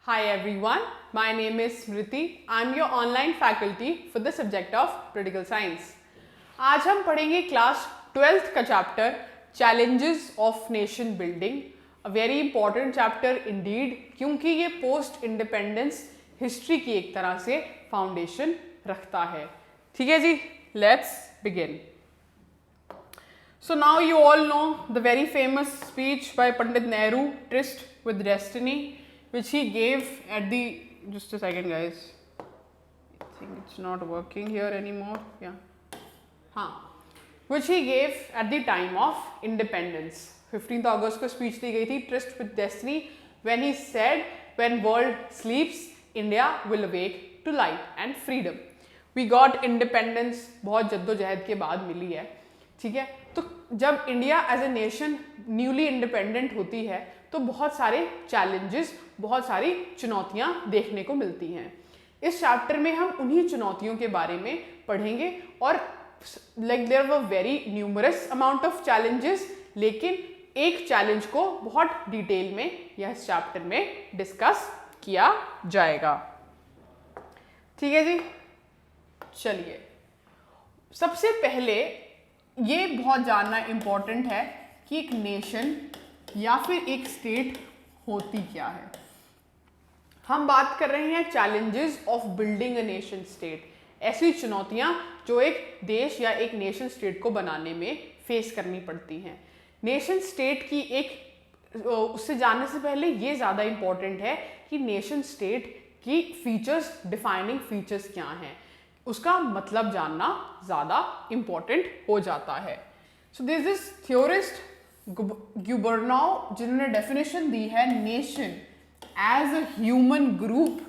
Hi everyone, my name is Smriti. I am your online faculty for the subject of Political Science. आज हम पढ़ेंगे class 12th का chapter Challenges of Nation Building. A very important chapter indeed, क्योंकि ये post independence history की एक तरह से फाउंडेशन रखता है. ठीक है जी, let's begin. So now you all know the very famous speech by Pandit Nehru, Tryst with Destiny, which he gave at the, just a second guys, I think it's not working here anymore, yeah, which he gave at the time of independence. 15th August को speech दी गई थी, Tryst with Destiny, when he said, when world sleeps, India will awake to light and freedom. We got independence बहुत जद्दोजहद के बाद मिली है, ठीक है. तो जब India as a nation newly independent होती है तो बहुत सारे चैलेंजेस, बहुत सारी चुनौतियां देखने को मिलती हैं. इस चैप्टर में हम उन्हीं चुनौतियों के बारे में पढ़ेंगे और like there were very numerous amount of challenges, लेकिन एक चैलेंज को बहुत डिटेल में यह इस चैप्टर में डिस्कस किया जाएगा. ठीक है जी, चलिए सबसे पहले ये बहुत जानना इम्पोर्टेंट है कि एक नेशन या फिर एक स्टेट होती क्या है. हम बात कर रहे हैं challenges of building a nation state, ऐसी चुनौतियां जो एक देश या एक नेशन स्टेट को बनाने में फेस करनी पड़ती हैं. नेशन स्टेट की एक उससे जानने से पहले ये ज़्यादा इम्पोर्टेंट है कि नेशन स्टेट की फीचर्स, डिफाइनिंग फीचर्स क्या हैं, उसका मतलब जानना ज़्यादा इम्पोर्टेंट हो जाता है. सो दिस थ्योरिस्ट ग्यूबर्नाउ, जिन्होंने डेफिनेशन दी है nation as a human group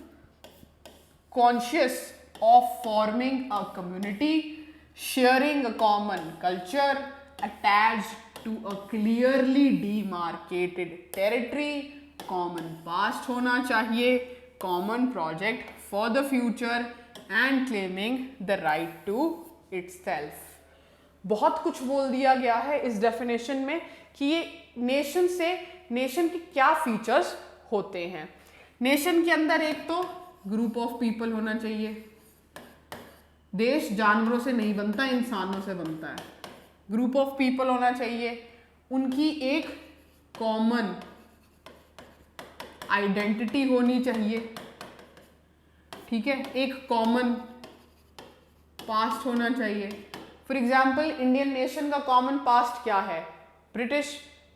conscious of forming a community, sharing a common culture, attached to a clearly demarcated territory, common past होना चाहिए, common project for the future and claiming the right to itself. बहुत कुछ बोल दिया गया है इस definition में कि ये नेशन के क्या फीचर्स होते हैं. नेशन के अंदर एक तो ग्रुप ऑफ पीपल होना चाहिए. देश जानवरों से नहीं बनता, इंसानों से बनता है. ग्रुप ऑफ पीपल होना चाहिए, उनकी एक कॉमन आइडेंटिटी होनी चाहिए, ठीक है, एक कॉमन पास्ट होना चाहिए. फॉर एग्जाम्पल इंडियन नेशन का कॉमन पास्ट क्या है? ब्रिटिश,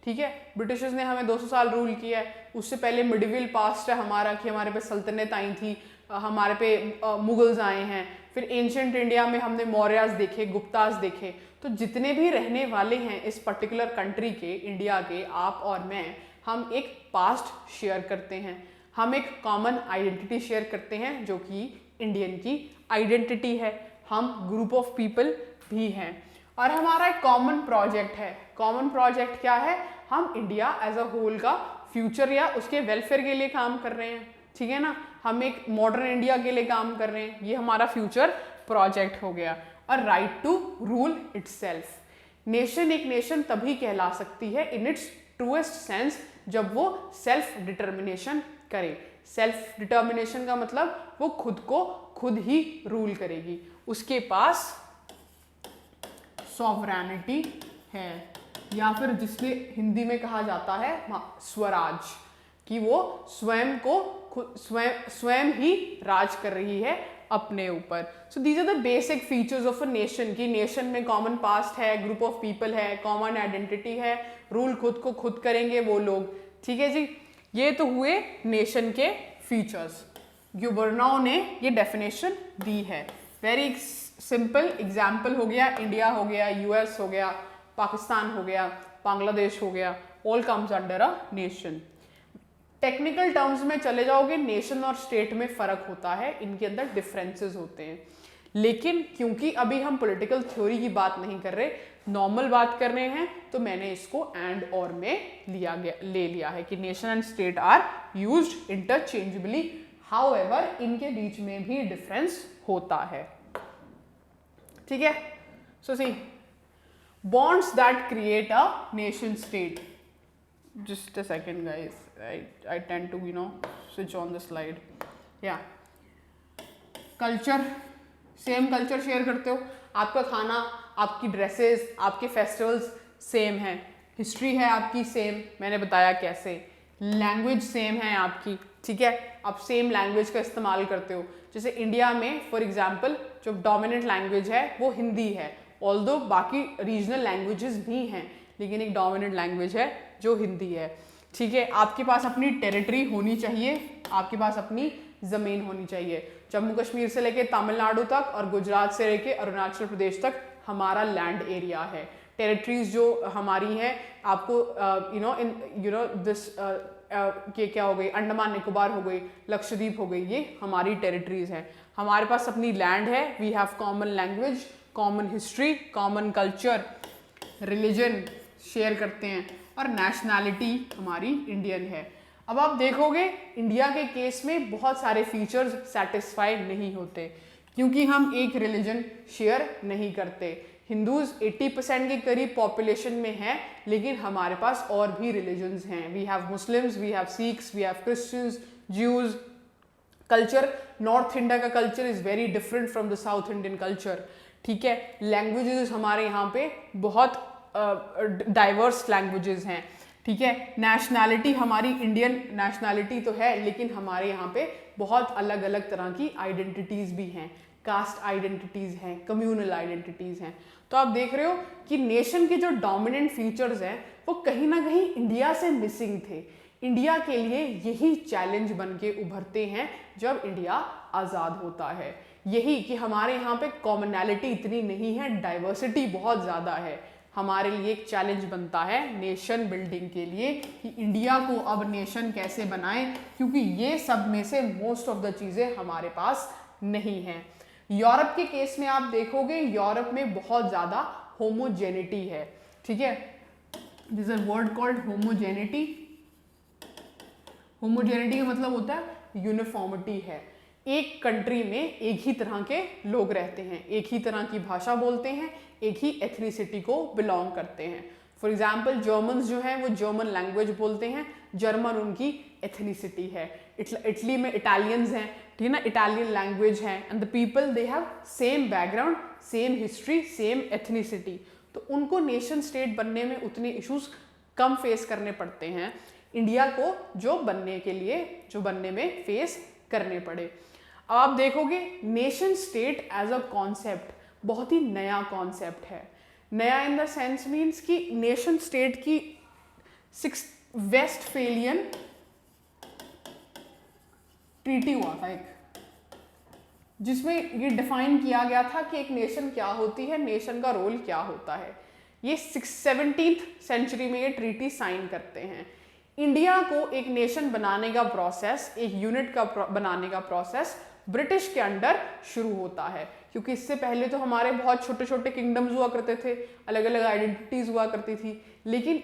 ठीक है, ब्रिटिशर्स ने हमें 200 साल रूल किया है. उससे पहले मिडिवल पास्ट है हमारा कि हमारे पे सल्तनत आई थी, हमारे पे मुगल्स आए हैं. फिर एंशंट इंडिया में हमने मौर्यास देखे, गुप्तास देखे. तो जितने भी रहने वाले हैं इस पर्टिकुलर कंट्री के, इंडिया के, आप और मैं, हम एक पास्ट शेयर करते हैं, हम एक कॉमन आइडेंटिटी शेयर करते हैं जो कि इंडियन की आइडेंटिटी है. हम ग्रुप ऑफ पीपल भी हैं और हमारा एक कॉमन प्रोजेक्ट है. कॉमन प्रोजेक्ट क्या है? हम इंडिया एज अ होल का फ्यूचर या उसके वेलफेयर के लिए काम कर रहे हैं, ठीक है ना. हम एक मॉडर्न इंडिया के लिए काम कर रहे हैं, ये हमारा फ्यूचर प्रोजेक्ट हो गया. और right to rule itself. Nation एक नेशन तभी कहला सकती है इन इट्स ट्रूएस्ट सेंस जब वो सेल्फ डिटर्मिनेशन करे. सेल्फ डिटर्मिनेशन का मतलब वो खुद को खुद ही रूल करेगी, उसके पास सॉवरेनिटी है, या फिर जिसके हिंदी में कहा जाता है स्वराज, कि वो स्वयं ही राज कर रही है अपने ऊपर. So these are the basic features of a nation, कि नेशन में कॉमन पास्ट है, ग्रुप ऑफ पीपल है, कॉमन आइडेंटिटी है, रूल खुद को खुद करेंगे वो लोग. ठीक है जी, ये तो हुए नेशन के फीचर्स. ग्यूबर्नाउ ने ये डेफिनेशन दी है. वेरी सिंपल एग्जाम्पल हो गया, इंडिया हो गया, यूएस हो गया, पाकिस्तान हो गया, बांग्लादेश हो गया, all comes under a nation. Technical terms में चले जाओगे, नेशन और स्टेट में फर्क होता है, इनके अंदर डिफरेंसेस होते हैं. लेकिन क्योंकि अभी हम पॉलिटिकल थ्योरी की बात नहीं कर रहे, नॉर्मल बात कर रहे हैं, तो मैंने इसको एंड और में ले लिया है कि nation and state are used interchangeably. However इनके बीच में भी डिफरेंस होता है. ठीक है, so see bonds that create a nation state. just a second guys, I tend to switch on the slide. Yeah, culture, same culture share करते हो, आपका खाना, आपकी ड्रेसेस, आपके फेस्टिवल्स सेम हैं, हिस्ट्री है आपकी सेम, मैंने बताया कैसे, लैंग्वेज सेम है आपकी, ठीक है, आप सेम लैंग्वेज का इस्तेमाल करते हो. जैसे इंडिया में फॉर एग्जांपल जो डोमिनेंट लैंग्वेज है वो हिंदी है, ऑल्दो बाकी रीजनल लैंग्वेजेस भी हैं, लेकिन एक डोमिनेंट लैंग्वेज है जो हिंदी है, ठीक है. आपके पास अपनी टेरिटरी होनी चाहिए, आपके पास अपनी ज़मीन होनी चाहिए. जम्मू कश्मीर से लेके तमिलनाडु तक और गुजरात से लेके अरुणाचल प्रदेश तक हमारा लैंड एरिया है. टेरिटरीज जो हमारी हैं, आपको दिस ये क्या हो गई, अंडमान निकोबार हो गई, लक्षद्वीप हो गई, ये हमारी टेरिटरीज हैं. हमारे पास अपनी लैंड है, we have common language, common history, common culture, religion share करते हैं, और नेशनैलिटी हमारी इंडियन है. अब आप देखोगे इंडिया के केस में बहुत सारे फीचर्स सेटिस्फाई नहीं होते, क्योंकि हम एक रिलीजन शेयर नहीं करते. हिंदूज 80% के करीब पॉपुलेशन में हैं, लेकिन हमारे पास और भी रिलीजन्स हैं. We have Muslims, we have Sikhs, we have Christians, Jews. Culture, North India का culture is very different from the South Indian culture, ठीक है. लैंग्वेजेस हमारे यहाँ पे बहुत डाइवर्स लैंग्वेजेस हैं, ठीक है. नेशनैलिटी हमारी इंडियन नेशनैलिटी तो है, लेकिन हमारे यहाँ पे बहुत अलग अलग तरह की आइडेंटिटीज़ भी हैं, कास्ट आइडेंटिटीज़ हैं, कम्युनल आइडेंटिटीज़ हैं. तो आप देख रहे हो कि नेशन के जो डोमिनेंट फीचर्स हैं वो कहीं ना कहीं इंडिया से मिसिंग थे. इंडिया के लिए यही चैलेंज बन के उभरते हैं जब इंडिया आज़ाद होता है, यही कि हमारे यहाँ पे कॉमनैलिटी इतनी नहीं है, डाइवर्सिटी बहुत ज़्यादा है. हमारे लिए एक चैलेंज बनता है नेशन बिल्डिंग के लिए कि इंडिया को अब नेशन कैसे बनाएं, क्योंकि ये सब में से मोस्ट ऑफ द चीज़ें हमारे पास नहीं हैं. यूरोप के केस में आप देखोगे यूरोप में बहुत ज़्यादा होमोजेनिटी है, ठीक है. This is a word called homogeneity. Homogeneity का मतलब होता है यूनिफॉर्मिटी है. एक कंट्री में एक ही तरह के लोग रहते हैं, एक ही तरह की भाषा बोलते हैं, एक ही एथनिसिटी को बिलोंग करते हैं. फॉर एग्जाम्पल जर्मन्स जो हैं वो जर्मन लैंग्वेज बोलते हैं, जर्मन उनकी एथनिसिटी है. इटली में इटालियंस हैं, ठीक है ना, इटालियन लैंग्वेज है, and the people they have same background, same history, same ethnicity. तो उनको नेशन स्टेट बनने में उतने इश्यूज कम फेस करने पड़ते हैं इंडिया को जो बनने में फेस करने पड़े. अब आप देखोगे nation state as a concept बहुत ही नया कॉन्सेप्ट है. नया इन द सेंस मीन्स कि नेशन स्टेट की वेस्टफेलियन ट्रीटी हुआ था एक, जिसमें ये डिफाइन किया गया था कि एक नेशन क्या होती है, नेशन का रोल क्या होता है. ये 17th सेंचुरी में ये ट्रीटी साइन करते हैं. इंडिया को एक नेशन बनाने का प्रोसेस, एक यूनिट का बनाने का प्रोसेस ब्रिटिश के अंडर शुरू होता है, क्योंकि इससे पहले तो हमारे बहुत छोटे छोटे किंगडम्स हुआ करते थे, अलग अलग आइडेंटिटीज हुआ करती थी, लेकिन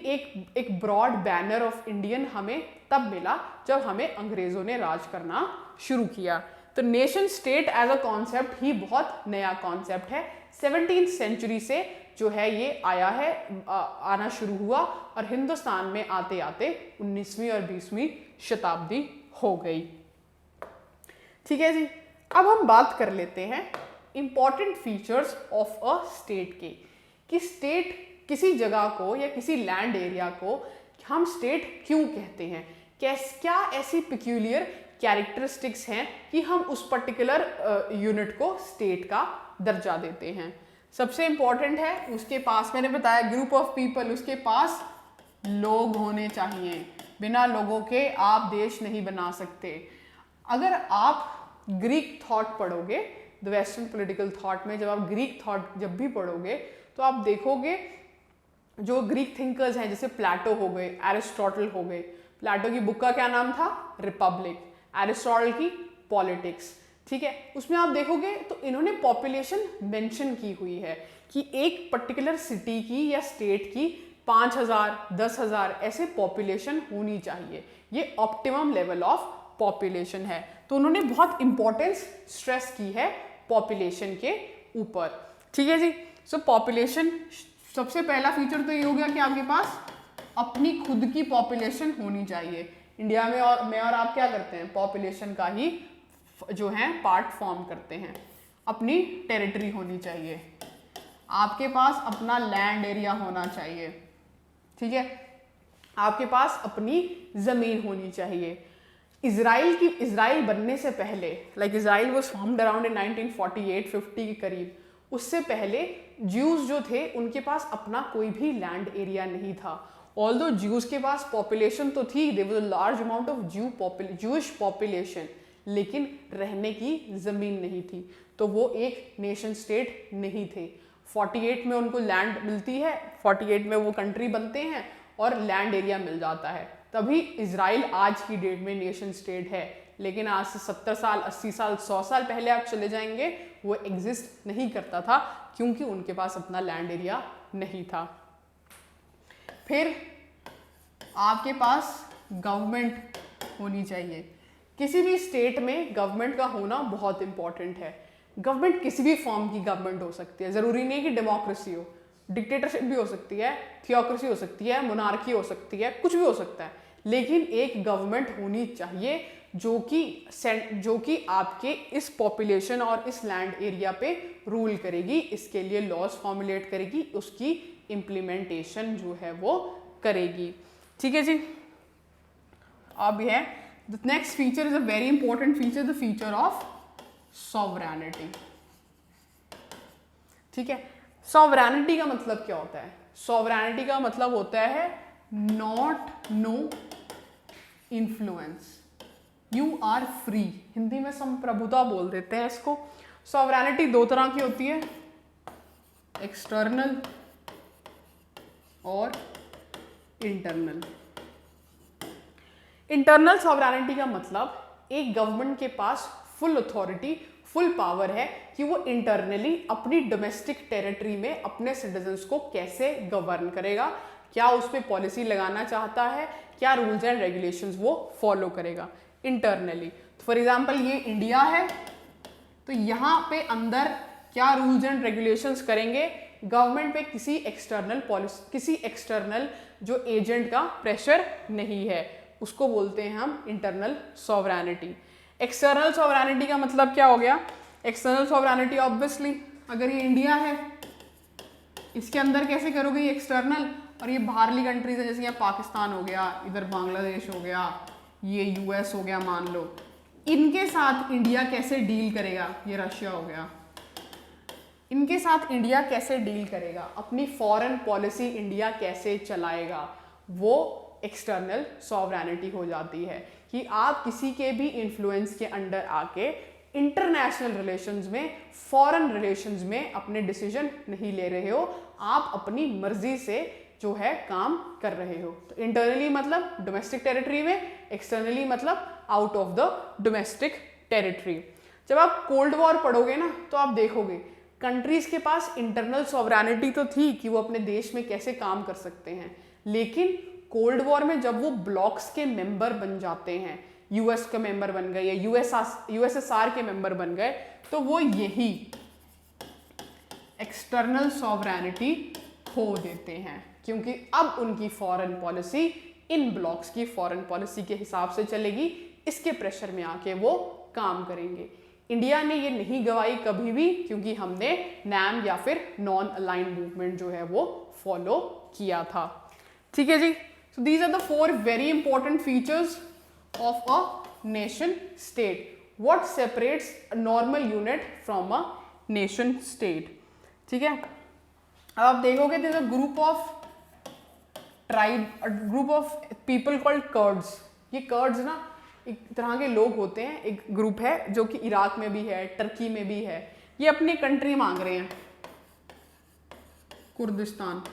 एक ब्रॉड बैनर ऑफ इंडियन हमें तब मिला जब हमें अंग्रेजों ने राज करना शुरू किया. तो nation state as a concept ही बहुत नया कॉन्सेप्ट है. 17th सेंचुरी से जो है ये आना शुरू हुआ, और हिंदुस्तान में आते आते 19वीं और 20वीं शताब्दी हो गई. ठीक है जी. अब हम बात कर लेते हैं important features of a state के, कि स्टेट किसी जगह को या किसी लैंड एरिया को हम स्टेट क्यों कहते हैं, क्या ऐसी पिक्यूलियर कैरेक्टरिस्टिक्स हैं कि हम उस पर्टिकुलर यूनिट को स्टेट का दर्जा देते हैं. सबसे इंपॉर्टेंट है उसके पास, मैंने बताया ग्रुप ऑफ पीपल, उसके पास लोग होने चाहिए. बिना लोगों के आप देश नहीं बना सकते. अगर आप ग्रीक थॉट पढ़ोगे, द वेस्टर्न पॉलिटिकल थॉट में जब आप ग्रीक थॉट जब भी पढ़ोगे तो आप देखोगे जो ग्रीक थिंकर्स हैं, जैसे प्लेटो हो गए, एरिस्टोटल हो गए. प्लेटो की बुक का क्या नाम था, रिपब्लिक. एरिस्टोटल की पॉलिटिक्स. ठीक है, उसमें आप देखोगे तो इन्होंने पॉपुलेशन मेंशन की हुई है कि एक पर्टिकुलर सिटी की या स्टेट की 5000, 10,000 ऐसे पॉपुलेशन होनी चाहिए. ये ऑप्टिमम लेवल ऑफ पॉपुलेशन है. तो उन्होंने बहुत इंपॉर्टेंस स्ट्रेस की है पॉपुलेशन के ऊपर. ठीक है जी. सो पॉपुलेशन, सबसे पहला फीचर तो ये हो गया कि आपके पास अपनी खुद की पॉपुलेशन होनी चाहिए। इंडिया में और मैं और आप क्या करते हैं, पॉपुलेशन का ही जो है पार्ट फॉर्म करते हैं। अपनी टेरिटरी होनी चाहिए, आपके पास अपना लैंड एरिया होना चाहिए, ठीक है, आपके पास अपनी जमीन होनी चाहिए। इजराइल बनने से पहले, like Israel was formed around in 1948-50 के करीब, उससे पहले ज्यूज जो थे उनके पास अपना कोई भी लैंड एरिया नहीं था। ऑल्दो ज्यूज के पास पॉपुलेशन तो थी, there was a large amount of Jewish population, लेकिन रहने की जमीन नहीं थी, तो वो एक नेशन स्टेट नहीं थे। 48 में उनको लैंड मिलती है, 48 में वो कंट्री बनते हैं और लैंड एरिया मिल जाता है, तभी इजराइल आज की डेट में नेशन स्टेट है। लेकिन आज से 70 साल, 80 साल, 100 साल पहले आप चले जाएंगे, वो एग्जिस्ट नहीं करता था, क्योंकि उनके पास अपना लैंड एरिया नहीं था। फिर आपके पास गवर्नमेंट होनी चाहिए। किसी भी स्टेट में गवर्नमेंट का होना बहुत इंपॉर्टेंट है। गवर्नमेंट किसी भी फॉर्म की गवर्नमेंट हो सकती है, ज़रूरी नहीं कि डेमोक्रेसी हो, डिक्टेटरशिप भी हो सकती है, थियोक्रेसी हो सकती है, मोनार्की हो सकती है, कुछ भी हो सकता है, लेकिन एक गवर्नमेंट होनी चाहिए जो कि आपके इस पॉपुलेशन और इस लैंड एरिया पे रूल करेगी, इसके लिए लॉज फॉर्मुलेट करेगी, उसकी इम्प्लीमेंटेशन जो है वो करेगी। ठीक है जी। अब है the next feature is a very important feature, the feature of sovereignty. ठीक है, सॉवरेनिटी का मतलब क्या होता है? सॉवरेनिटी का मतलब होता है not no influence, you are free. Hindi में संप्रभुता बोल देते हैं इसको। सॉवरेनिटी दो तरह की होती है, एक्सटर्नल और इंटरनल। इंटरनल सॉवरेनिटी का मतलब एक गवर्नमेंट के पास फुल अथॉरिटी, फुल पावर है कि वो इंटरनली अपनी डोमेस्टिक टेरिटरी में अपने सिटीजन्स को कैसे गवर्न करेगा, क्या उस पर पॉलिसी लगाना चाहता है, क्या रूल्स एंड रेगुलेशंस वो फॉलो करेगा इंटरनली। फॉर एग्जांपल ये इंडिया है, तो यहाँ पे अंदर क्या रूल्स एंड रेगुलेशंस करेंगे, गवर्नमेंट पे किसी एक्सटर्नल पॉलिसी, किसी एक्सटर्नल जो एजेंट का प्रेशर नहीं है, उसको बोलते हैं हम इंटरनल सॉवरेनिटी। एक्सटर्नल सॉवरेनिटी का मतलब क्या हो गया? एक्सटर्नल सॉवरेनिटी ऑब्वियसली अगर ये इंडिया है, इसके अंदर कैसे करोगे ये एक्सटर्नल, और ये बाहरली कंट्रीज है जैसे यहाँ पाकिस्तान हो गया, इधर बांग्लादेश हो गया, ये यूएस हो गया मान लो, इनके साथ इंडिया कैसे डील करेगा, ये रशिया हो गया, इनके साथ इंडिया कैसे डील करेगा, अपनी फॉरेन पॉलिसी इंडिया कैसे चलाएगा, वो एक्सटर्नल सॉवरेनिटी हो जाती है कि आप किसी के भी इन्फ्लुएंस के अंडर आके इंटरनेशनल रिलेशंस में, फॉरेन रिलेशंस में अपने डिसीजन नहीं ले रहे हो, आप अपनी मर्जी से जो है काम कर रहे हो। तो इंटरनली मतलब डोमेस्टिक टेरिटरी में, एक्सटर्नली मतलब out of the domestic territory. जब आप कोल्ड वॉर पढ़ोगे ना, तो आप देखोगे कंट्रीज के पास इंटरनल सॉवरेनिटी तो थी कि वो अपने देश में कैसे काम कर सकते हैं, लेकिन कोल्ड वॉर में जब वो ब्लॉक्स के मेंबर बन जाते हैं, यूएस का मेंबर बन गए या यूएसएसआर के मेंबर बन गए, तो वो यही एक्सटर्नल सॉवरेनिटी खो देते हैं, क्योंकि अब उनकी फॉरेन पॉलिसी इन ब्लॉक्स की फॉरेन पॉलिसी के हिसाब से चलेगी, इसके प्रेशर में आके वो काम करेंगे। इंडिया ने ये नहीं गवाई कभी भी, क्योंकि हमने नैम या फिर नॉन अलाइंड मूवमेंट जो है वो फॉलो किया था। ठीक है जी। So these are the four very important features of a nation state. What separates a normal unit from a nation state? ठीक है, अब आप देखोगे there is a group of tribe, a group of people called Kurds. ये Kurds ना एक तरह के लोग होते हैं, एक ग्रुप है जो कि इराक में भी है, टर्की में भी है। ये अपनी कंट्री मांग रहे हैं, कुर्दिस्तान,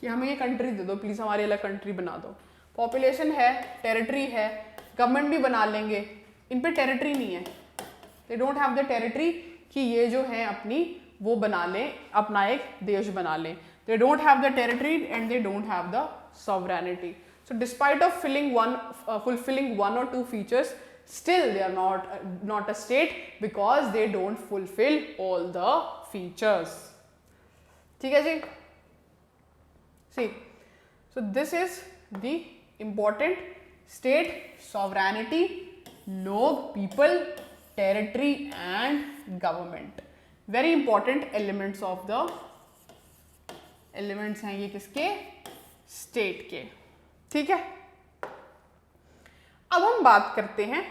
कि हमें ये कंट्री दे दो प्लीज़, हमारी अलग कंट्री बना दो। पॉपुलेशन है, टेरिटरी है, गवर्नमेंट भी बना लेंगे, इन पे टेरिटरी नहीं है, they don't have the territory कि ये जो है अपनी वो बना लें, अपना एक देश बना लें। They don't have the territory and they don't have the sovereignty. So despite of fulfilling one or two features, still they are not a state because they don't fulfill all the features. ठीक है जी। सी, so this is the important state sovereignty, लोग, people, territory and government. Very important elements of the elements हैं ये किसके? State के, ठीक है। अब हम बात करते हैं,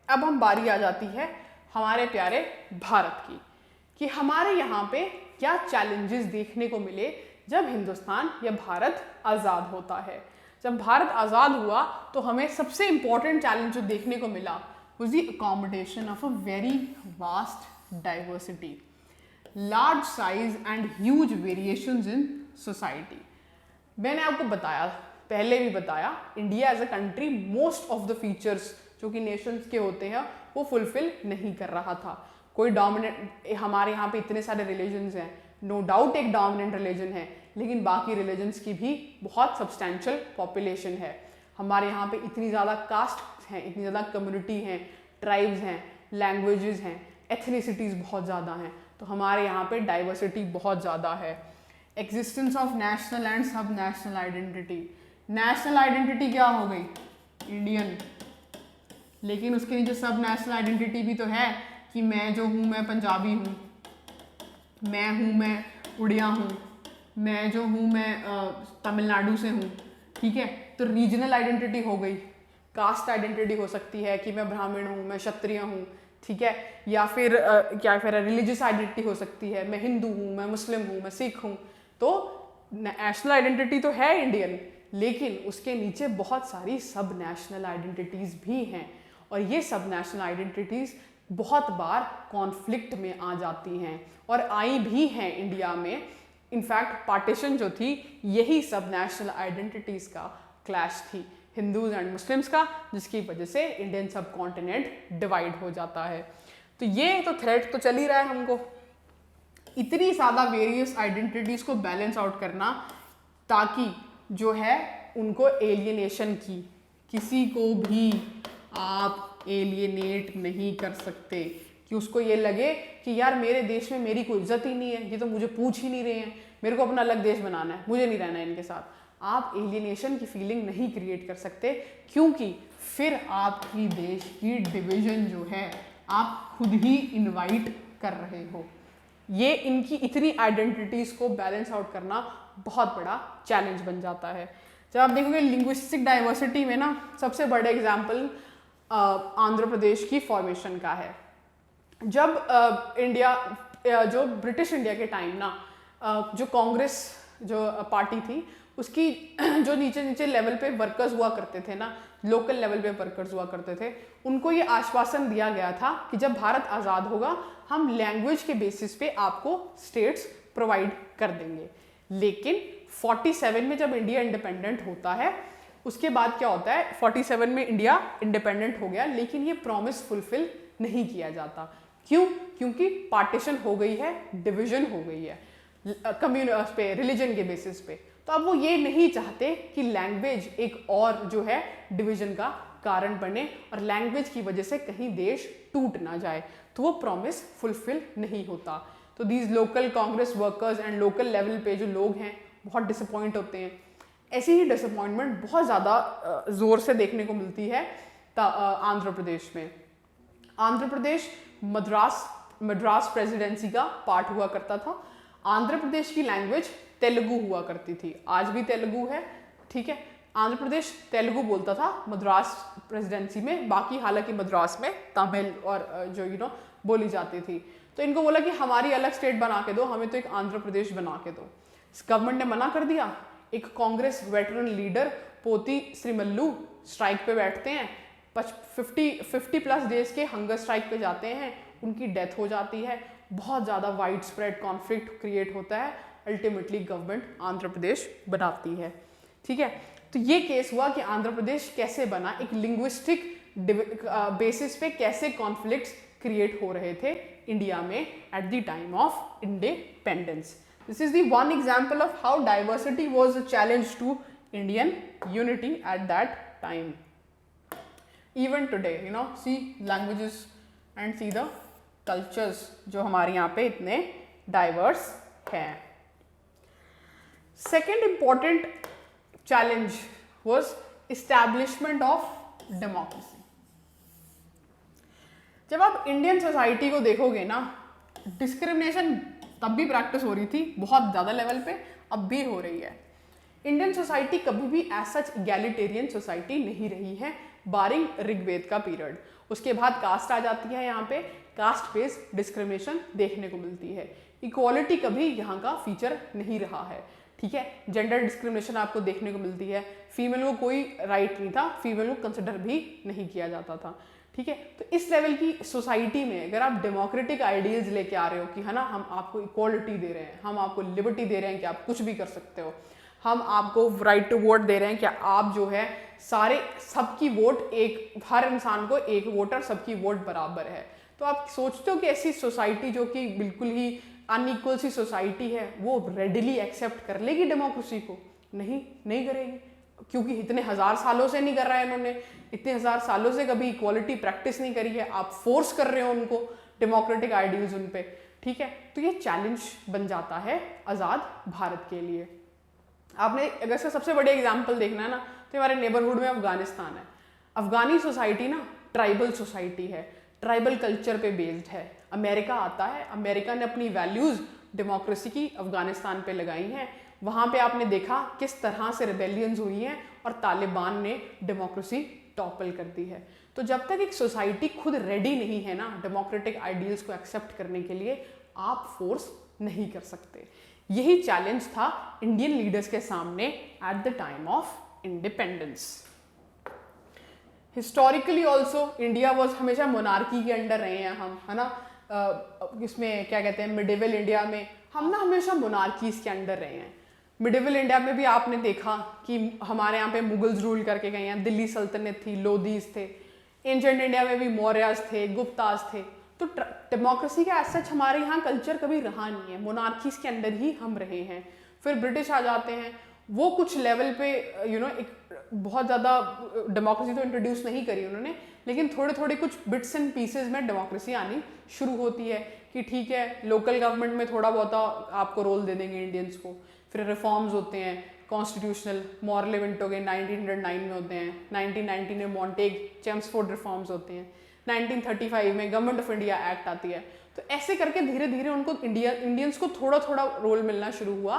अब हम बारी आ जाती है हमारे प्यारे भारत की, कि हमारे यहाँ पे क्या चैलेंजेस देखने को मिले जब हिंदुस्तान या भारत आज़ाद होता है। जब भारत आज़ाद हुआ तो हमें सबसे इंपॉर्टेंट चैलेंज जो देखने को मिला was the accommodation of a very vast diversity, large size and huge variations in society. मैंने आपको बताया, पहले भी बताया, India as a country most of the features जो कि नेशंस के होते हैं वो फुलफिल नहीं कर रहा था। कोई डोमिनेंट, हमारे यहाँ पे इतने सारे रिलीजन्स हैं, नो डाउट एक डोमिनेंट रिलीजन है, लेकिन बाकी रिलीजन्स की भी बहुत सब्सटैंशियल पॉपुलेशन है। हमारे यहाँ पे इतनी ज़्यादा कास्ट हैं, इतनी ज़्यादा कम्युनिटी हैं, ट्राइब्स हैं, लैंग्वेजेस हैं, एथनिसिटीज़ बहुत ज़्यादा हैं, तो हमारे यहाँ पे डाइवर्सिटी बहुत ज़्यादा है। एग्जिस्टेंस ऑफ नेशनल एंड सब नेशनल आइडेंटिटी, नेशनल आइडेंटिटी क्या हो गई? इंडियन, लेकिन उसके नीचे सब नेशनल आइडेंटिटी भी तो है कि मैं जो हूँ मैं पंजाबी हूँ, मैं उड़िया हूँ, मैं जो हूँ मैं तमिलनाडु से हूँ, ठीक है। तो रीजनल आइडेंटिटी हो गई, कास्ट आइडेंटिटी हो सकती है कि मैं ब्राह्मण हूँ, मैं क्षत्रिय हूँ, ठीक है, या फिर रिलीजियस आइडेंटिटी हो सकती है, मैं हिंदू हूँ, मैं मुस्लिम हूँ, मैं सिख हूँ। तो नेशनल आइडेंटिटी तो है इंडियन, लेकिन उसके नीचे बहुत सारी सब नेशनल आइडेंटिटीज़ भी हैं, और ये सब नेशनल आइडेंटिटीज़ बहुत बार कॉन्फ्लिक्ट में आ जाती हैं और आई भी हैं इंडिया में। इनफैक्ट पार्टीशन जो थी यही सब नेशनल आइडेंटिटीज़ का क्लैश थी, हिंदूज एंड मुस्लिम्स का, जिसकी वजह से इंडियन सब कॉन्टिनेंट डिवाइड हो जाता है। तो ये तो थ्रेट तो चल ही रहा है हमको, इतनी ज़्यादा वेरियस आइडेंटिटीज़ को बैलेंस आउट करना, ताकि जो है उनको एलियनेशन की, किसी को भी आप एलियनेट नहीं कर सकते कि उसको ये लगे कि यार मेरे देश में मेरी कोई इज्जत ही नहीं है, ये तो मुझे पूछ ही नहीं रहे हैं, मेरे को अपना अलग देश बनाना है, मुझे नहीं रहना है इनके साथ। आप एलियनेशन की फीलिंग नहीं क्रिएट कर सकते, क्योंकि फिर आपकी देश की डिवीजन जो है आप खुद ही इनवाइट कर रहे हो। ये इनकी इतनी आइडेंटिटीज़ को बैलेंस आउट करना बहुत बड़ा चैलेंज बन जाता है। जब आप देखोगे लिंग्विस्टिक डाइवर्सिटी में ना, सबसे बड़ा एग्जाम्पल आंध्र प्रदेश की फॉर्मेशन का है। जब इंडिया, जो ब्रिटिश इंडिया के टाइम ना, जो कांग्रेस जो पार्टी थी उसकी जो नीचे लेवल पे वर्कर्स हुआ करते थे ना, लोकल लेवल पे वर्कर्स हुआ करते थे, उनको ये आश्वासन दिया गया था कि जब भारत आज़ाद होगा हम लैंग्वेज के बेसिस पे आपको स्टेट्स प्रोवाइड कर देंगे। लेकिन 47 में जब इंडिया इंडिपेंडेंट होता है, उसके बाद क्या होता है, 47 में इंडिया इंडिपेंडेंट हो गया, लेकिन ये प्रॉमिस फुलफिल नहीं किया जाता। क्यों? क्योंकि पार्टीशन हो गई है, डिवीजन हो गई है कम्युनिटी पे, रिलीजन के बेसिस पे। तो अब वो ये नहीं चाहते कि लैंग्वेज एक और जो है डिवीजन का कारण बने और लैंग्वेज की वजह से कहीं देश टूट ना जाए, तो वो प्रॉमिस फुलफिल नहीं होता। तो these local Congress workers and local level पे जो लोग हैं बहुत डिसअपॉइंट होते हैं। ऐसी ही डिसअपॉइंटमेंट बहुत ज़्यादा ज़ोर से देखने को मिलती है आंध्र प्रदेश में। आंध्र प्रदेश मद्रास प्रेसिडेंसी का पार्ट हुआ करता था। आंध्र प्रदेश की लैंग्वेज तेलुगु हुआ करती थी, आज भी तेलुगु है, ठीक है। आंध्र प्रदेश तेलुगु बोलता था मद्रास प्रेसिडेंसी में, बाकी हालांकि मद्रास में तमिल और जो बोली जाती थी। तो इनको बोला कि हमारी अलग स्टेट बना के दो, हमें तो एक आंध्र प्रदेश बना के दो। गवर्नमेंट ने मना कर दिया। एक कांग्रेस वेटरन लीडर पोती श्रीमल्लू स्ट्राइक पे बैठते हैं, 50+ डेज के हंगर स्ट्राइक पे जाते हैं, उनकी डेथ हो जाती है, बहुत ज़्यादा वाइड स्प्रेड कॉन्फ्लिक्ट क्रिएट होता है, अल्टीमेटली गवर्नमेंट आंध्र प्रदेश बनाती है, ठीक है। तो ये केस हुआ कि आंध्र प्रदेश कैसे बना, एक लिंग्विस्टिक बेसिस पे कैसे कॉन्फ्लिक्ट्स क्रिएट हो रहे थे इंडिया में at the time of independence. This is the one example of how diversity was a challenge to Indian unity at that time. Even today, see languages and see the cultures जो हमारे यहाँ पे इतने diverse हैं। Second important challenge was establishment of democracy. जब आप Indian society को देखोगे ना, डिस्क्रिमिनेशन तब भी प्रैक्टिस हो रही थी बहुत ज़्यादा लेवल पे, अब भी हो रही है। इंडियन सोसाइटी कभी भी एज सच इगैलिटेरियन सोसाइटी नहीं रही है, बारिंग ऋग्वेद का पीरियड। उसके बाद कास्ट आ जाती है, यहाँ पे कास्ट बेस्ड डिस्क्रिमिनेशन देखने को मिलती है। इक्वालिटी कभी यहाँ का फीचर नहीं रहा है, ठीक है। जेंडर डिस्क्रिमिनेशन आपको देखने को मिलती है, फीमेल को कोई राइट नहीं था, फीमेल को कंसिडर भी नहीं किया जाता था, ठीक है। तो इस लेवल की सोसाइटी में अगर आप डेमोक्रेटिक आइडियल्स लेके आ रहे हो कि है ना, हम आपको इक्वालिटी दे रहे हैं, हम आपको लिबर्टी दे रहे हैं कि आप कुछ भी कर सकते हो, हम आपको राइट टू वोट दे रहे हैं कि आप जो है सारे सबकी वोट एक, हर इंसान को एक वोटर, सबकी वोट बराबर है, तो आप सोचते हो कि ऐसी सोसाइटी जो कि बिल्कुल ही अनइक्वल सी सोसाइटी है वो रेडिली एक्सेप्ट कर लेगी डेमोक्रेसी को? नहीं करेगी, क्योंकि इतने हजार सालों से नहीं कर रहा है इन्होंने, इतने हजार सालों से कभी इक्वालिटी प्रैक्टिस नहीं करी है, आप फोर्स कर रहे हो उनको डेमोक्रेटिक आइडियल्स उन पे, ठीक है। तो ये चैलेंज बन जाता है आज़ाद भारत के लिए। आपने अगर इसका सबसे बड़ी एग्जाम्पल देखना है ना, तो हमारे नेबरहुड में अफगानिस्तान है। अफगानी सोसाइटी ना ट्राइबल सोसाइटी है, ट्राइबल कल्चर पे बेस्ड है। अमेरिका आता है, अमेरिका ने अपनी वैल्यूज़ डेमोक्रेसी की अफगानिस्तान पे लगाई हैं। वहाँ पे आपने देखा किस तरह से रिबेलियंस हुई हैं और तालिबान ने डेमोक्रेसी टॉपल कर दी है। तो जब तक एक सोसाइटी खुद रेडी नहीं है ना डेमोक्रेटिक आइडियल्स को एक्सेप्ट करने के लिए, आप फोर्स नहीं कर सकते। यही चैलेंज था इंडियन लीडर्स के सामने at the time of independence. Historically also India was हमेशा मोनार्की के अंडर रहे हैं हम, है ना। इसमें क्या कहते हैं, मिडिवल इंडिया में हम ना हमेशा मोनार्कीज के अंडर रहे हैं। मिडिवल इंडिया में भी आपने देखा कि हमारे यहाँ पे मुगल्स रूल करके गए हैं, दिल्ली सल्तनत थी, लोधीज थे। एंशिएंट इंडिया में भी मौर्याज थे, गुप्ताज थे। तो डेमोक्रेसी का एज सच हमारे यहाँ कल्चर कभी रहा नहीं है, मोनार्कीज के अंडर ही हम रहे हैं। फिर ब्रिटिश आ जाते हैं, वो कुछ लेवल पे एक बहुत ज़्यादा डेमोक्रेसी तो इंट्रोड्यूस नहीं करी उन्होंने, लेकिन थोड़े थोड़े कुछ बिट्स एंड पीसेज में डेमोक्रेसी आनी शुरू होती है कि ठीक है लोकल गवर्नमेंट में थोड़ा बहुत आपको रोल दे देंगे इंडियंस को। फिर रिफॉर्म्स होते हैं, कॉन्स्टिट्यूशनल मॉरल इवेंट हो गए 1909 में होते हैं, 1919 में मॉन्टेग चेम्सफोर्ड रिफॉर्म्स होते हैं, 1935 में गवर्नमेंट ऑफ इंडिया एक्ट आती है। तो ऐसे करके धीरे धीरे उनको इंडियंस को थोड़ा थोड़ा रोल मिलना शुरू हुआ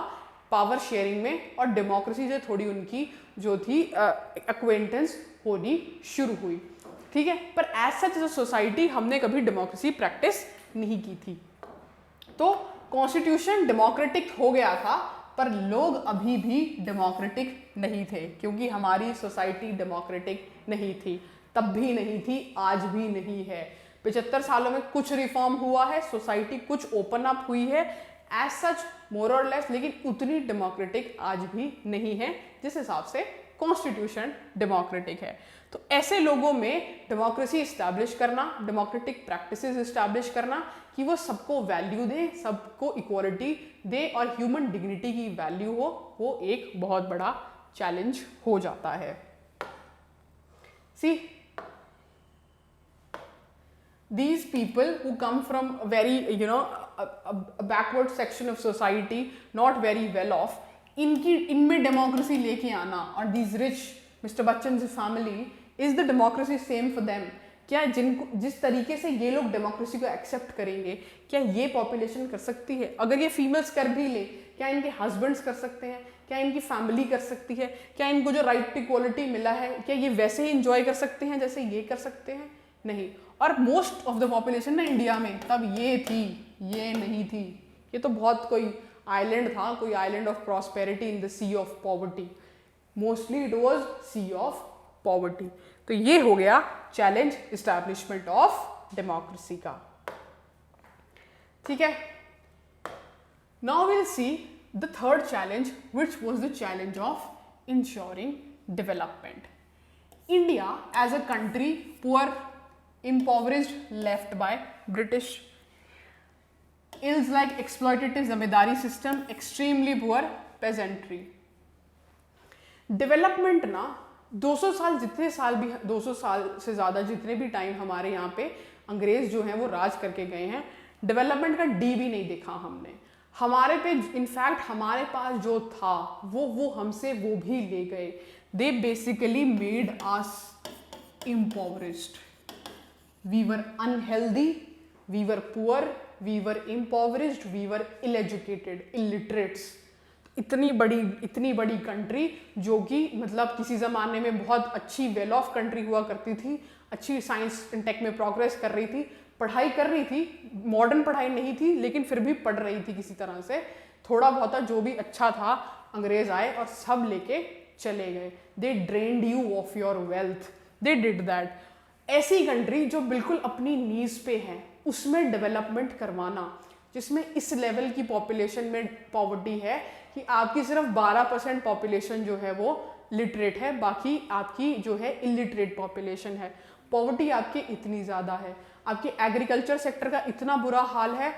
पावर शेयरिंग में, और डेमोक्रेसी से थोड़ी उनकी जो थी एक्वेंटेंस होनी शुरू हुई, ठीक है। पर as such as a society हमने कभी डेमोक्रेसी प्रैक्टिस नहीं की थी। तो कॉन्स्टिट्यूशन डेमोक्रेटिक हो गया था, पर लोग अभी भी डेमोक्रेटिक नहीं थे, क्योंकि हमारी सोसाइटी डेमोक्रेटिक नहीं थी, तब भी नहीं थी, आज भी नहीं है। 75 सालों में कुछ रिफॉर्म हुआ है, सोसाइटी कुछ ओपन अप हुई है एज सच मोर और लेस, लेकिन उतनी डेमोक्रेटिक आज भी नहीं है जिस हिसाब से कॉन्स्टिट्यूशन डेमोक्रेटिक है। तो ऐसे लोगों में डेमोक्रेसी इस्टेब्लिश करना, डेमोक्रेटिक प्रैक्टिसेस इस्टेब्लिश करना कि वो सबको वैल्यू दे, सबको इक्वालिटी दे और ह्यूमन डिग्निटी की वैल्यू हो, वो एक बहुत बड़ा चैलेंज हो जाता है। सी these people who come from a very a backward section of society, not very well off, इनमें डेमोक्रेसी लेके आना, और these rich Mr. Bachchan's family, is the democracy same for them? क्या जिस तरीके से ये लोग डेमोक्रेसी को एक्सेप्ट करेंगे, क्या ये पॉपुलेशन कर सकती है? अगर ये फीमेल्स कर भी ले, क्या इनके हस्बैंड्स कर सकते हैं? क्या इनकी फैमिली कर सकती है? क्या इनको जो राइट टू इक्वालिटी मिला है, क्या ये वैसे ही इंजॉय कर सकते हैं जैसे ये कर सकते हैं? नहीं। और मोस्ट ऑफ द पॉपुलेशन ना इंडिया में तब ये थी, ये नहीं थी। ये तो बहुत कोई आइलैंड था, कोई island of prosperity in the sea of poverty. Mostly it was sea of poverty. तो ये हो गया चैलेंज इस्टेब्लिशमेंट ऑफ डेमोक्रेसी का, ठीक है। Now will see the third challenge which was the challenge of insuring development. India as a country poor, impoverished, left by British, ills like exploitative zamindari system, extremely poor peasantry. Development ना 200 साल, जितने साल भी 200 साल से ज़्यादा जितने भी टाइम हमारे यहाँ पे अंग्रेज जो हैं वो राज करके गए हैं, डेवलपमेंट का डी भी नहीं देखा हमने। हमारे पे इनफैक्ट हमारे पास जो था वो हमसे वो भी ले गए। They basically made us impoverished. We were unhealthy, we were poor, we were impoverished, we were ill-educated, illiterates. इतनी बड़ी कंट्री जो कि मतलब किसी ज़माने में बहुत अच्छी वेल ऑफ कंट्री हुआ करती थी, अच्छी साइंस एंड टेक में प्रोग्रेस कर रही थी, पढ़ाई कर रही थी, मॉडर्न पढ़ाई नहीं थी लेकिन फिर भी पढ़ रही थी किसी तरह से, थोड़ा बहुत जो भी अच्छा था अंग्रेज आए और सब लेके चले गए। They drained you of your wealth, they did that. ऐसी कंट्री जो बिल्कुल अपनी नीज पे है उसमें डेवलपमेंट करवाना, जिसमें इस लेवल की पॉपुलेशन में पॉवर्टी है कि आपकी सिर्फ 12% पॉपुलेशन जो है वो लिटरेट है, बाकी आपकी जो है इलिटरेट पॉपुलेशन है। पॉवर्टी आपकी इतनी ज़्यादा है, आपकी एग्रीकल्चर सेक्टर का इतना बुरा हाल है,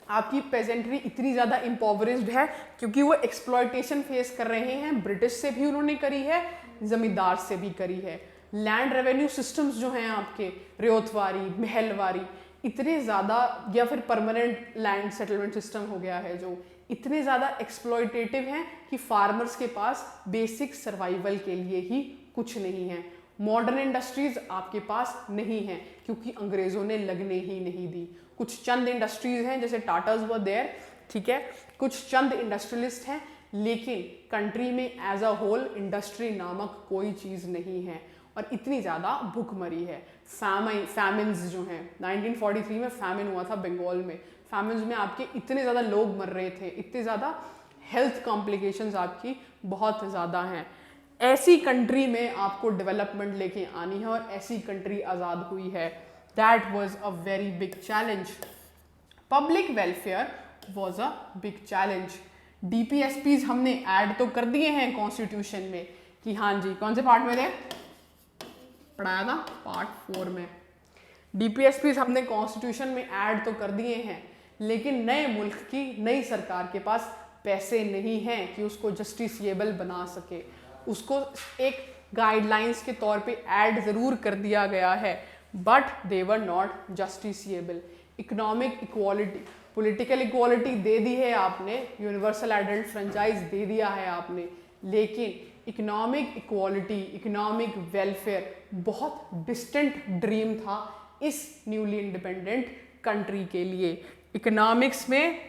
आपकी पेजेंट्री इतनी ज़्यादा इम्पोवरिज्ड है क्योंकि वो एक्सप्लॉयटेशन फेस कर रहे हैं। ब्रिटिश से भी उन्होंने करी है, ज़मींदार से भी करी है। लैंड रेवेन्यू सिस्टम्स जो हैं आपके रेतवारी, महलवारी, इतने ज़्यादा, या फिर परमानेंट लैंड सेटलमेंट सिस्टम हो गया है जो इतने ज़्यादा एक्सप्लॉयटेटिव हैं कि फार्मर्स के पास बेसिक सर्वाइवल के लिए ही कुछ नहीं है। मॉडर्न इंडस्ट्रीज आपके पास नहीं है क्योंकि अंग्रेज़ों ने लगने ही नहीं दी। कुछ चंद इंडस्ट्रीज हैं जैसे टाटाज व देयर, ठीक है, कुछ चंद इंडस्ट्रियलिस्ट हैं, लेकिन कंट्री में एज अ होल इंडस्ट्री नामक कोई चीज़ नहीं है और इतनी ज़्यादा भूखमरी है। फैमिन्स जो हैं, 1943 में फैमिन हुआ था बंगाल में, फैमिन्स में आपके इतने ज़्यादा लोग मर रहे थे, इतने ज़्यादा हेल्थ कॉम्प्लिकेशंस आपकी बहुत ज़्यादा हैं। ऐसी कंट्री में आपको डेवलपमेंट लेके आनी है और ऐसी कंट्री आज़ाद हुई है। That was a very big challenge. Public welfare was a big challenge. DPSPs हमने ऐड तो कर दिए हैं कॉन्स्टिट्यूशन में कि हाँ जी, कौन से पार्ट में थे, पढ़ाया था पार्ट 4 में। DPSPs हमने कॉन्स्टिट्यूशन में ऐड तो कर दिए हैं, लेकिन नए मुल्क की नई सरकार के पास पैसे नहीं हैं कि उसको जस्टिसिएबल बना सके। उसको एक गाइडलाइंस के तौर पे ऐड ज़रूर कर दिया गया है, but they were not justiciable. Economic equality, political equality दे दी है आपने, यूनिवर्सल एडल्ट फ्रेंचाइज दे दिया है आपने, लेकिन इकोनॉमिक इक्वालिटी, इकोनॉमिक वेलफेयर बहुत डिस्टेंट ड्रीम था इस न्यूली इंडिपेंडेंट कंट्री के लिए। इकोनॉमिक्स में,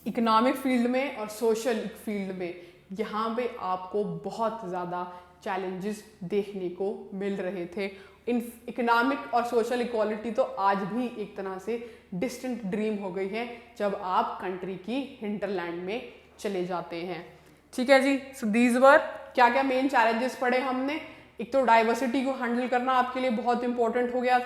इकोनॉमिक फील्ड में और सोशल फील्ड में यहाँ पे आपको बहुत ज़्यादा चैलेंजेस देखने को मिल रहे थे। इन इकोनॉमिक और सोशल इक्वालिटी तो आज भी एक तरह से डिस्टेंट ड्रीम हो गई है जब आप कंट्री की हिंटरलैंड में चले जाते हैं। ठीक है जी, सो दीज वर क्या क्या मेन चैलेंजेस पढ़े हमने। एक तो डाइवर्सिटी को हैंडल करना आपके लिए बहुत इंपॉर्टेंट हो गया,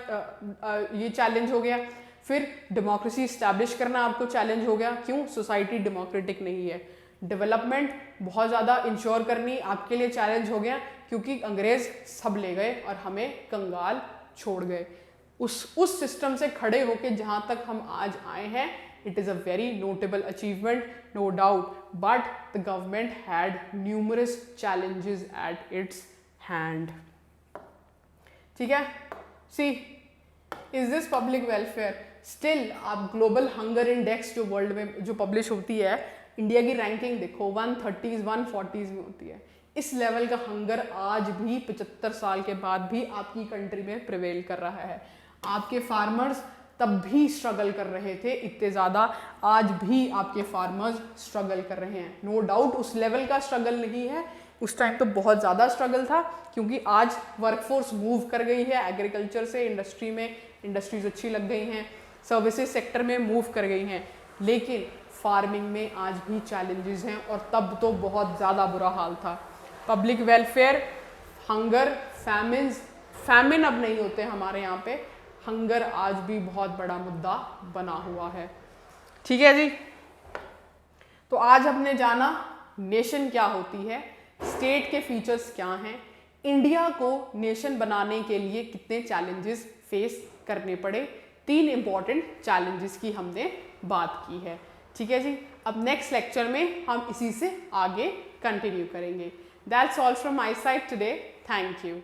ये चैलेंज हो गया। फिर डेमोक्रेसी इस्टेब्लिश करना आपको चैलेंज हो गया, क्यों, सोसाइटी डेमोक्रेटिक नहीं है। डेवलपमेंट बहुत ज़्यादा इंश्योर करनी आपके लिए चैलेंज हो गया क्योंकि अंग्रेज़ सब ले गए और हमें कंगाल छोड़ गए। उस सिस्टम से खड़े होके जहाँ तक हम आज आए हैं, it is a very notable achievement, no doubt, but the government had numerous challenges at its hand. ठीक है, see is this public welfare still. आप ग्लोबल हंगर इंडेक्स जो वर्ल्ड में जो पब्लिश होती है, इंडिया की रैंकिंग देखो 130s 140s में होती है। इस लेवल का हंगर आज भी 75 साल के बाद भी आपकी कंट्री में प्रिवेल कर रहा है। आपके फार्मर्स तब भी स्ट्रगल कर रहे थे इतने ज़्यादा, आज भी आपके फार्मर्स स्ट्रगल कर रहे हैं। नो डाउट उस लेवल का स्ट्रगल नहीं है, उस टाइम तो बहुत ज़्यादा स्ट्रगल था क्योंकि आज वर्कफोर्स मूव कर गई है एग्रीकल्चर से इंडस्ट्री में, इंडस्ट्रीज अच्छी लग गई हैं, सर्विसेज सेक्टर में मूव कर गई हैं, लेकिन फार्मिंग में आज भी चैलेंजेस हैं और तब तो बहुत ज़्यादा बुरा हाल था। पब्लिक वेलफेयर, हंगर, फैमिन अब नहीं होते हमारे यहाँ पे, हंगर आज भी बहुत बड़ा मुद्दा बना हुआ है। ठीक है जी, तो आज हमने जाना नेशन क्या होती है, स्टेट के फीचर्स क्या हैं, इंडिया को नेशन बनाने के लिए कितने चैलेंजेस फेस करने पड़े, 3 इंपॉर्टेंट चैलेंजेस की हमने बात की है। ठीक है जी, अब नेक्स्ट लेक्चर में हम इसी से आगे कंटिन्यू करेंगे। That's all from my side today, thank you.